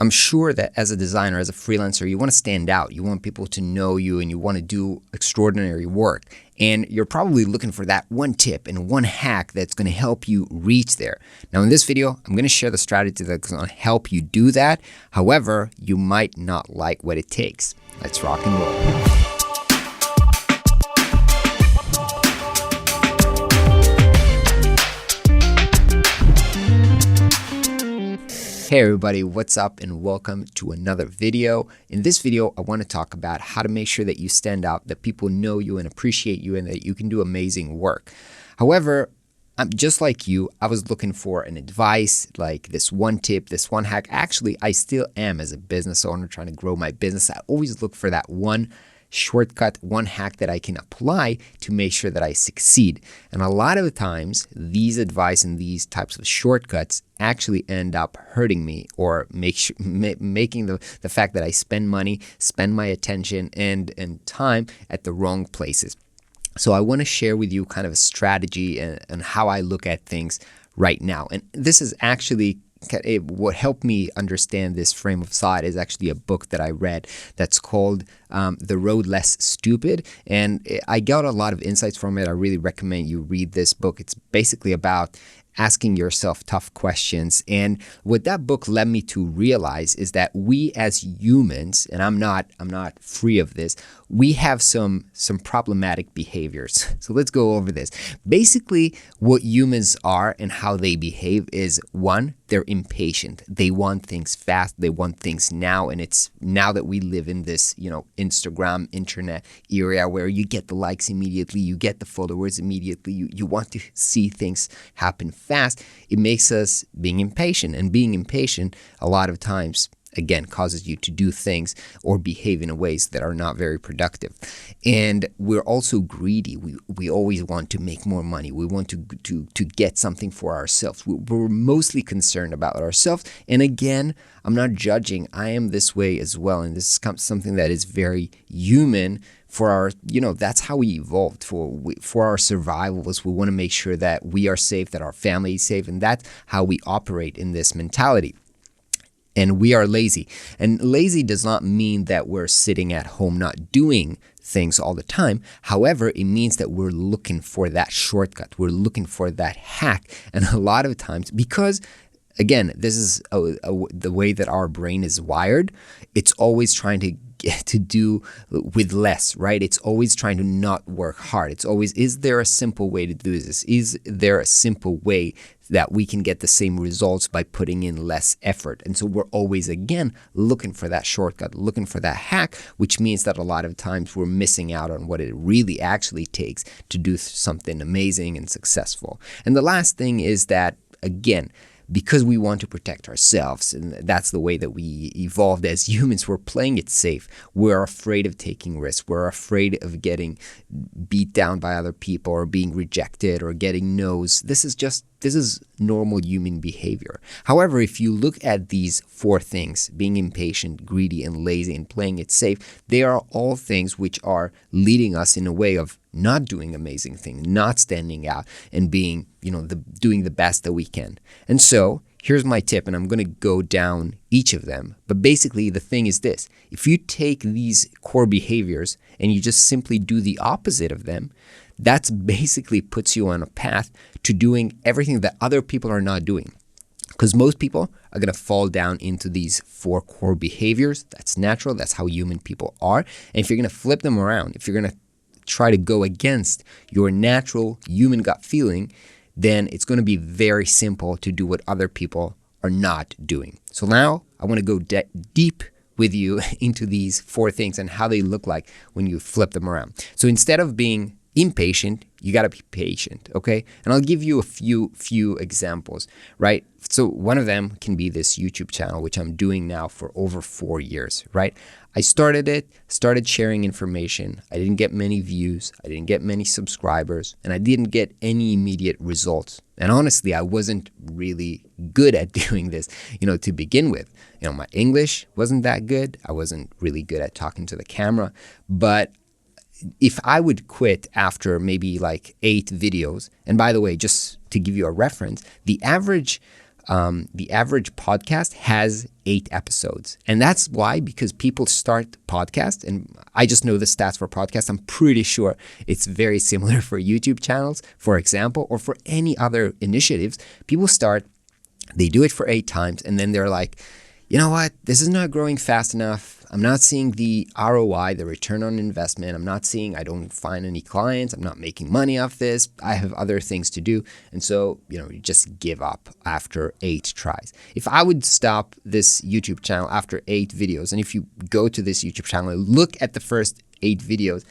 I'm sure that as a designer, as a freelancer, you want to stand out. You want people to know you and you want to do extraordinary work. And you're probably looking for that one tip and one hack that's going to help you reach there. Now, in this video, I'm going to share the strategy that's going to help you do that. However, you might not like what it takes. Let's rock and roll. Hey everybody, what's up and welcome to another video. In this video, I want to talk about how to make sure that you stand out, that people know you and appreciate you, and that you can do amazing work. However, I'm just like you, I was looking for an advice, like this one tip, this one hack. Actually, I still am as a business owner trying to grow my business. I always look for that one shortcut, one hack that I can apply to make sure that I succeed. And a lot of the times, these advice and these types of shortcuts actually end up hurting me or making the fact that I spend money, spend my attention and time at the wrong places. So I want to share with you kind of a strategy and how I look at things right now. And this is actually what helped me understand this frame of thought is actually a book that I read that's called The Road Less Stupid. And I got a lot of insights from it. I really recommend you read this book. It's basically about asking yourself tough questions. And what that book led me to realize is that we as humans, and I'm not free of this, we have some problematic behaviors. So let's go over this. Basically, what humans are and how they behave is, one, they're impatient. They want things fast. They want things now. And it's now that we live in this, Instagram, internet area where you get the likes immediately, you get the followers immediately, you want to see things happen fast. It makes us being impatient. And being impatient, a lot of times, again, causes you to do things or behave in ways that are not very productive. And we're also greedy. We always want to make more money. We want to get something for ourselves. We're mostly concerned about ourselves. And again, I'm not judging. I am this way as well. And this is something that is very human for our, that's how we evolved for our survival. Was we want to make sure that we are safe, that our family is safe. And that's how we operate in this mentality. And we are lazy. And lazy does not mean that we're sitting at home not doing things all the time. However, it means that we're looking for that shortcut. We're looking for that hack. And a lot of times, because again, this is the way that our brain is wired, it's always trying to get to do with less, right? It's always trying to not work hard. It's always, is there a simple way to do this? Is there a simple way that we can get the same results by putting in less effort? And so we're always, again, looking for that shortcut, looking for that hack, which means that a lot of times we're missing out on what it really actually takes to do something amazing and successful. And the last thing is that, again, because we want to protect ourselves, and that's the way that we evolved as humans, we're playing it safe. We're afraid of taking risks. We're afraid of getting beat down by other people or being rejected or getting no's. This is normal human behavior. However, if you look at these four things, being impatient, greedy, and lazy, and playing it safe, they are all things which are leading us in a way of not doing amazing things, not standing out, and being, doing the best that we can. And so here's my tip, and I'm going to go down each of them. But basically, the thing is this. If you take these core behaviors and you just simply do the opposite of them, that basically puts you on a path to doing everything that other people are not doing. Because most people are going to fall down into these four core behaviors. That's natural. That's how human people are. And if you're going to flip them around, if you're going to try to go against your natural human gut feeling, then it's going to be very simple to do what other people are not doing. So now I want to go deep with you into these four things and how they look like when you flip them around. So instead of being impatient, you got to be patient, okay? And I'll give you a few examples, right? So one of them can be this YouTube channel, which I'm doing now for over 4 years, right? I started sharing information. I didn't get many views. I didn't get many subscribers, and I didn't get any immediate results. And honestly, I wasn't really good at doing this, to begin with. My English wasn't that good. I wasn't really good at talking to the camera, but if I would quit after maybe like 8 videos, and by the way, just to give you a reference, the average the average podcast has 8 episodes. And that's why, because people start podcasts, and I just know the stats for podcasts. I'm pretty sure it's very similar for YouTube channels, for example, or for any other initiatives. People start, they do it for 8 times, and then they're like, you know what, this is not growing fast enough. I'm not seeing the ROI, the return on investment. I don't find any clients. I'm not making money off this. I have other things to do. And so, you just give up after 8 tries. If I would stop this YouTube channel after 8 videos, and if you go to this YouTube channel and look at the first 8 videos,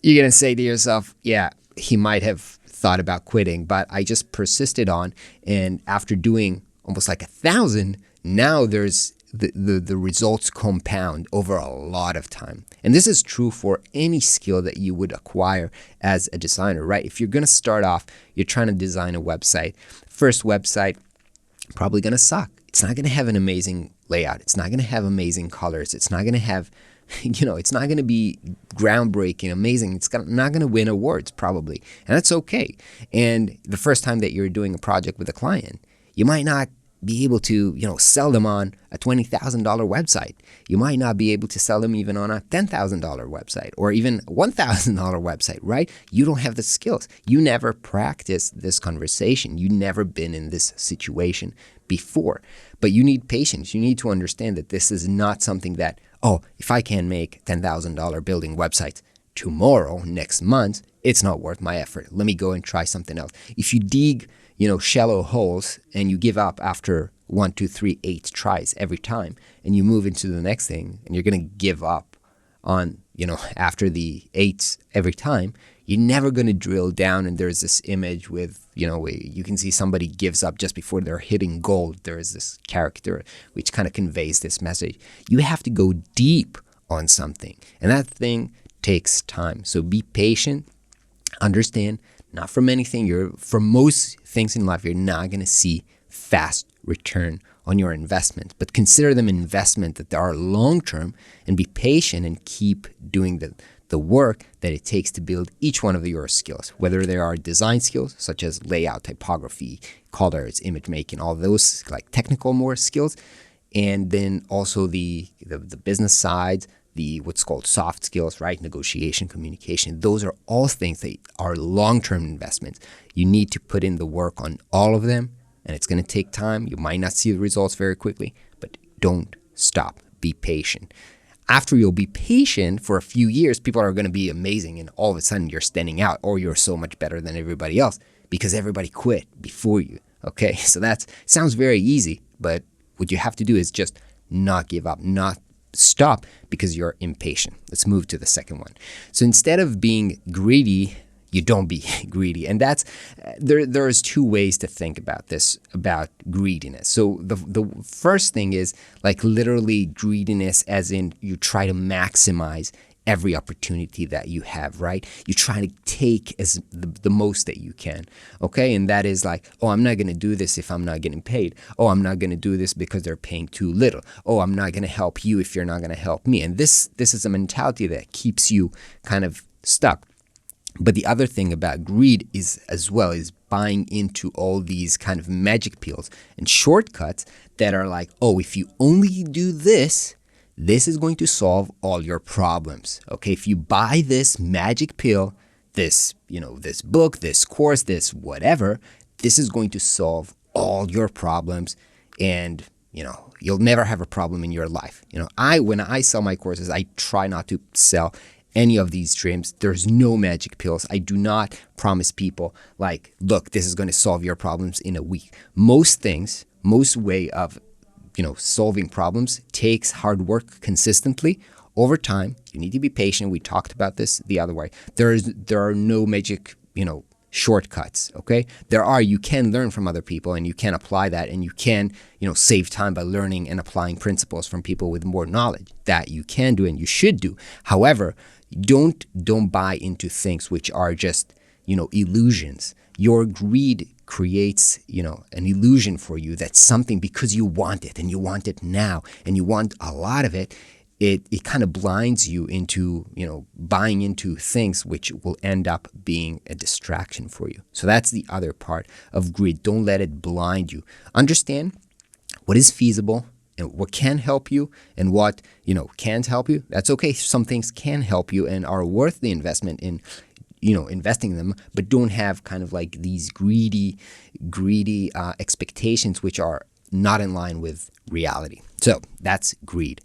you're going to say to yourself, yeah, he might have thought about quitting, but I just persisted on. And after doing almost like 1,000, now there's the results compound over a lot of time. And this is true for any skill that you would acquire as a designer, right? If you're going to start off, you're trying to design a website. First website, probably going to suck. It's not going to have an amazing layout. It's not going to have amazing colors. It's not going to have, it's not going to be groundbreaking, amazing. It's not going to win awards probably. And that's okay. And the first time that you're doing a project with a client, you might not be able to, sell them on a $20,000 website. You might not be able to sell them even on a $10,000 website or even $1,000 website, right? You don't have the skills. You never practiced this conversation. You've never been in this situation before. But you need patience. You need to understand that this is not something that, if I can make $10,000 building websites tomorrow, next month, it's not worth my effort. Let me go and try something else. If you dig shallow holes and you give up after 1, 2, 3, 8 tries every time, and you move into the next thing and you're going to give up on, after the 8 every time, you're never going to drill down. And there's this image with, you can see somebody gives up just before they're hitting gold. There is this character which kind of conveys this message. You have to go deep on something, and that thing takes time. So be patient, understand, not from anything. For most things in life, you're not going to see fast return on your investment, but consider them investment that are long-term, and be patient and keep doing the work that it takes to build each one of your skills, whether they are design skills such as layout, typography, colors, image making, all those like technical more skills, and then also the business sides, the what's called soft skills, right? Negotiation, communication. Those are all things that are long-term investments. You need to put in the work on all of them, and it's going to take time. You might not see the results very quickly, but don't stop. Be patient. After you'll be patient for a few years, people are going to be amazing, and all of a sudden you're standing out, or you're so much better than everybody else because everybody quit before you. Okay, so that sounds very easy, but what you have to do is just not give up, not stop because you're impatient. Let's move to the second one. So instead of being greedy, you don't be greedy. And that's there's 2 ways to think about this, about greediness. So the first thing is like literally greediness as in you try to maximize every opportunity that you have, right? You try to take as the most that you can, okay? And that is like, I'm not going to do this if I'm not getting paid. I'm not going to do this because they're paying too little. I'm not going to help you if you're not going to help me. And this is a mentality that keeps you kind of stuck. But the other thing about greed is buying into all these kind of magic pills and shortcuts that are like, if you only do this, this is going to solve all your problems. Okay, if you buy this magic pill, this book, this course, this whatever, this is going to solve all your problems, and you'll never have a problem in your life. When I sell my courses, I try not to sell any of these dreams. There's no magic pills. I do not promise people like, look, this is going to solve your problems in a week. Most way of solving problems takes hard work consistently over time. You need to be patient. We talked about this the other way. There are no magic, shortcuts, okay? You can learn from other people and you can apply that, and you can, save time by learning and applying principles from people with more knowledge. That you can do and you should do. However, don't buy into things which are just, illusions. Your greed creates, an illusion for you that's something because you want it and you want it now and you want a lot of it. it kind of blinds you into, buying into things which will end up being a distraction for you. So that's the other part of greed. Don't let it blind you. Understand what is feasible and what can help you and what, can't help you. That's okay. Some things can help you and are worth the investment in, investing in them, but don't have kind of like these greedy expectations which are not in line with reality. So that's greed.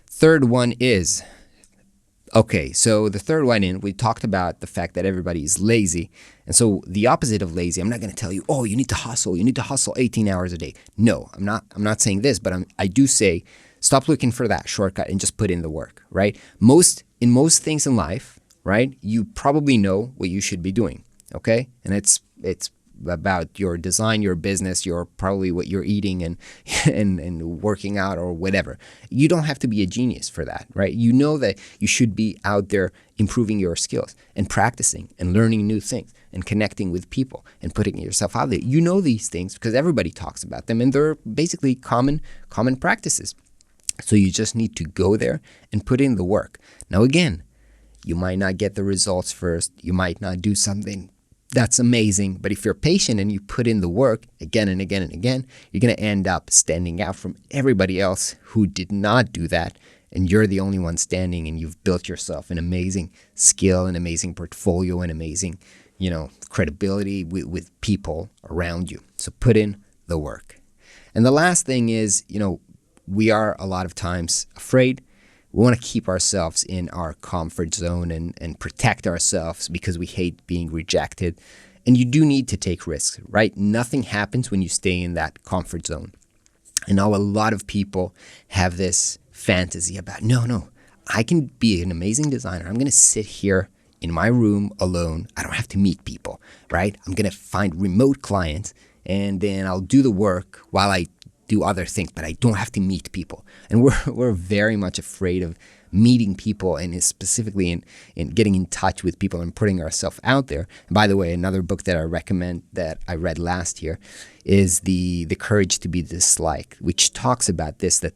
Third one is, so the third one we talked about the fact that everybody is lazy. And so the opposite of lazy, I'm not going to tell you, you need to hustle 18 hours a day. No, I'm not saying this, but I do say, stop looking for that shortcut and just put in the work, right? In most things in life, right, you probably know what you should be doing, okay? And it's about your design, your business, probably what you're eating and working out or whatever. You don't have to be a genius for that, right? You know that you should be out there improving your skills and practicing and learning new things and connecting with people and putting yourself out there. You know these things because everybody talks about them and they're basically common practices. So you just need to go there and put in the work. Now again, you might not get the results first. You might not do something that's amazing. But if you're patient and you put in the work again and again and again, you're going to end up standing out from everybody else who did not do that. And you're the only one standing, and you've built yourself an amazing skill, an amazing portfolio, an amazing, credibility with people around you. So put in the work. And the last thing is, we are a lot of times afraid. We want to keep ourselves in our comfort zone and protect ourselves because we hate being rejected. And you do need to take risks, right? Nothing happens when you stay in that comfort zone. And now a lot of people have this fantasy about, no, I can be an amazing designer. I'm going to sit here in my room alone. I don't have to meet people, right? I'm going to find remote clients and then I'll do the work while I do other things, but I don't have to meet people. And we're very much afraid of meeting people and specifically in getting in touch with people and putting ourselves out there. And by the way, another book that I recommend that I read last year is the Courage to be Disliked, which talks about this, that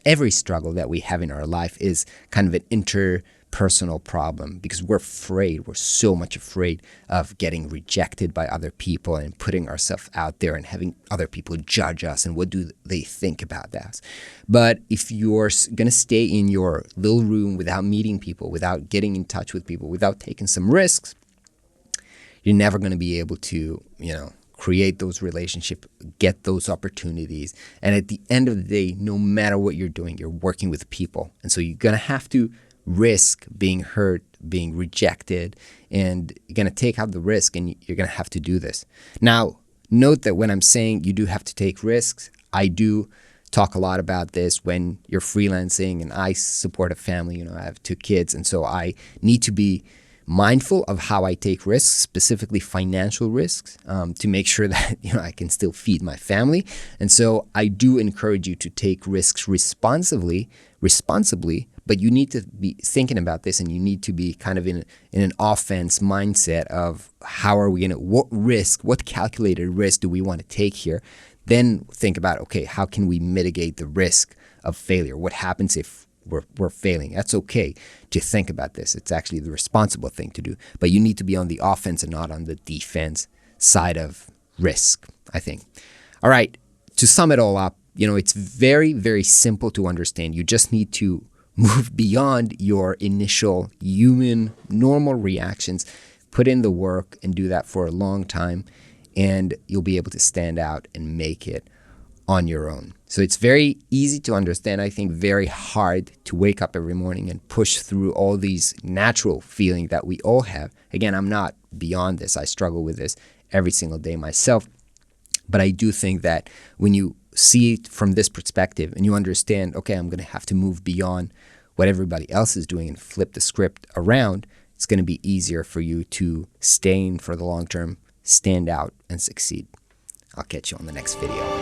every struggle that we have in our life is kind of an interpersonal problem because we're so much afraid of getting rejected by other people and putting ourselves out there and having other people judge us and what do they think about us. But if you're going to stay in your little room without meeting people, without getting in touch with people, without taking some risks, you're never going to be able to, create those relationships, get those opportunities. And at the end of the day, no matter what you're doing, you're working with people. And so you're going to have to risk being hurt, being rejected, and you're going to take out the risk and you're going to have to do this. Now, note that when I'm saying you do have to take risks, I do talk a lot about this when you're freelancing, and I support a family. I have 2 kids, and so I need to be mindful of how I take risks, specifically financial risks, to make sure that I can still feed my family. And so I do encourage you to take risks responsibly, but you need to be thinking about this, and you need to be kind of in an offense mindset of how are we going to, what calculated risk do we want to take here? Then think about, okay, how can we mitigate the risk of failure? What happens if we're failing? That's okay to think about this. It's actually the responsible thing to do. But you need to be on the offense and not on the defense side of risk, I think. All right, to sum it all up, it's very, very simple to understand. You just need to move beyond your initial human normal reactions, put in the work and do that for a long time, and you'll be able to stand out and make it on your own. So it's very easy to understand. I think very hard to wake up every morning and push through all these natural feelings that we all have. Again, I'm not beyond this. I struggle with this every single day myself. But I do think that when you see it from this perspective and you understand, okay, I'm going to have to move beyond what everybody else is doing and flip the script around, it's going to be easier for you to stay in for the long term, stand out, and succeed. I'll catch you on the next video.